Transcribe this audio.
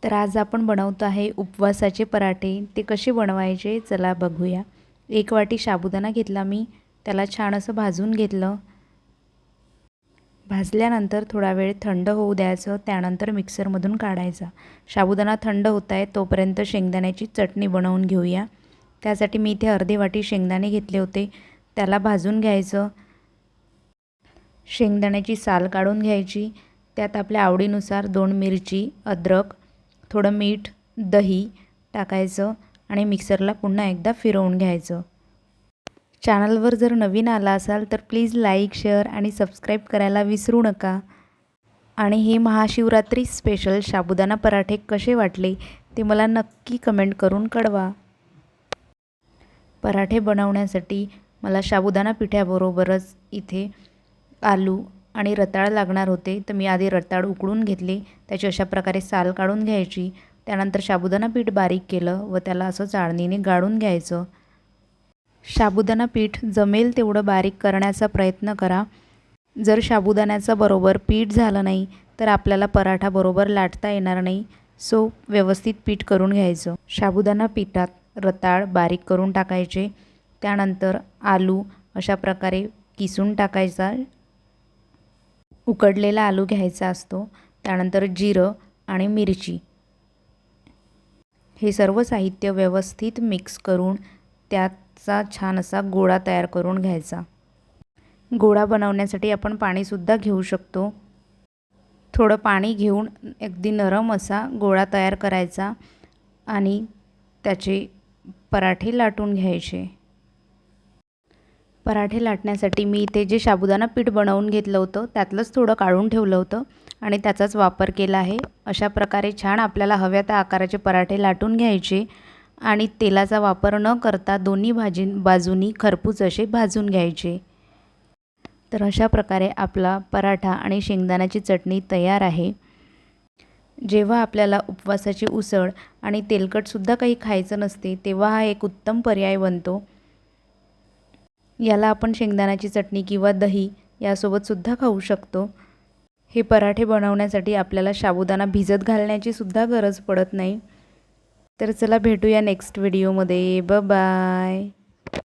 तर आज आपण बनवतो आहे उपवासाचे पराठे। ते कसे बनवायचे चला बघूया। 1 वाटी साबुदाणा घेतला मी, त्याला छान असं भाजून घेतलं। भाजल्यानंतर थोडा वेळ थंड होऊ द्यायचं, त्यानंतर मिक्सरमधून काढायचा। साबुदाणा थंड होत आहे तोपर्यंत शेंगदाण्याची चटणी बनवून घेऊया। त्यासाठी मी इथे अर्धी वाटी शेंगदाणे घेतले होते, त्याला भाजून घ्यायचं। शेंगदाण्याची साल काढून घ्यायची। त्यात आपल्या आवडीनुसार 2 मिरची, अद्रक, थोडं मीठ, दही टाकायचं आणि मिक्सरला पुन्हा एकदा फिरवून घ्यायचं। चॅनलवर जर नवीन आला असाल तर प्लीज लाईक, शेअर आणि सबस्क्राईब करायला विसरू नका। आणि हे महाशिवरात्री स्पेशल साबुदाणा पराठे कसे वाटले ते मला नक्की कमेंट करून कळवा। पराठे बनवण्यासाठी मला साबुदाणा पिठ्याबरोबरच इथे आलू आणि रताळ लागणार होते, तर मी आधी रताळ उकडून घेतले, त्याची अशा प्रकारे साल काढून घ्यायची। त्यानंतर साबुदाणा पीठ बारीक केलं व त्याला असं चाळणीने गाळून घ्यायचं। साबुदाणा पीठ जमेल तेवढं बारीक करण्याचा प्रयत्न करा। जर साबुदाण्याचं बरोबर पीठ झालं नाही तर आपल्याला पराठा बरोबर लाटता येणार नाही, सो व्यवस्थित पीठ करून घ्यायचं। साबुदाणा पिठात रताळ बारीक करून टाकायचे, त्यानंतर आलू अशा प्रकारे किसून टाकायचा। उकडलेला आलू घ्यायचा असतो, त्यानंतर जिरं आणि मिरची हे सर्व साहित्य व्यवस्थित मिक्स करून त्याचा छान असा गोळा तयार करून घ्यायचा। गोळा बनवण्यासाठी आपण पाणीसुद्धा घेऊ शकतो। थोडं पाणी घेऊन अगदी नरम असा गोळा तयार करायचा आणि त्याचे पराठे लाटून घ्यायचे। पराठे लाटण्यासाठी मी इथे जे साबुदाणा पीठ बनवून घेतलं होतं त्यातलंच थोडं काढून ठेवलं होतं आणि त्याचाच वापर केला आहे। अशा प्रकारे छान आपल्याला हव्या त्या आकाराचे पराठे लाटून घ्यायचे आणि तेलाचा वापर न करता दोन्ही बाजूनी खरपूस असे भाजून घ्यायचे। तर अशा प्रकारे आपला पराठा आणि शेंगदाण्याची चटणी तयार आहे। जेव्हा आपल्याला उपवासाची उसळ आणि तेलकटसुद्धा काही खायचं नसते तेव्हा हा एक उत्तम पर्याय बनतो। याला आपण शेंगदाण्याची चटणी किंवा दही यासोबतसुद्धा खाऊ शकतो। हे पराठे बनवण्यासाठी आपल्याला साबुदाणा भिजत घालण्याची सुद्धा गरज पडत नाही। तर चला भेटूया नेक्स्ट व्हिडिओमध्ये। Bye bye.